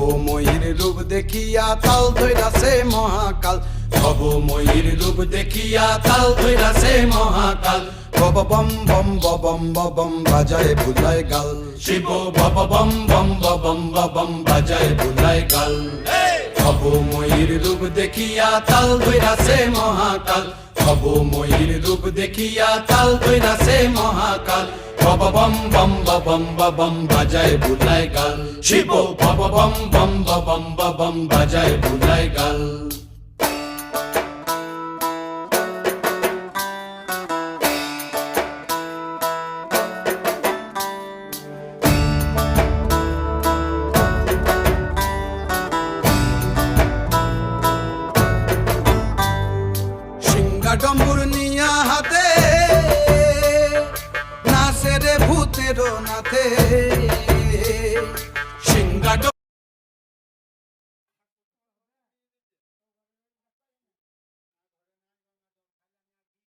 ভবময়ীর রূপ দেখিয়া তাল ধইরাছে মহাকাল, ভবময়ীর রূপ দেখিয়া তাল ধইরাছে মহাকাল। বব বম বম বম বম বাজায় বুলায় গাল, শিব বব বম বম বম বম বাজায় বুলায় গাল। ভবময়ীর রূপ দেখিয়া তাল ধইরাছে মহাকাল, ভবময়ীর রূপ দেখিয়া তাল ধইরাছে মহাকাল। বব বম বম বম বাজায় বুলায় গাল, শিব বব বম বম বম বাজায় বুলায় গাল। ডম্বুর নিয়া হাতে নাচে রে ভূতের নাথে,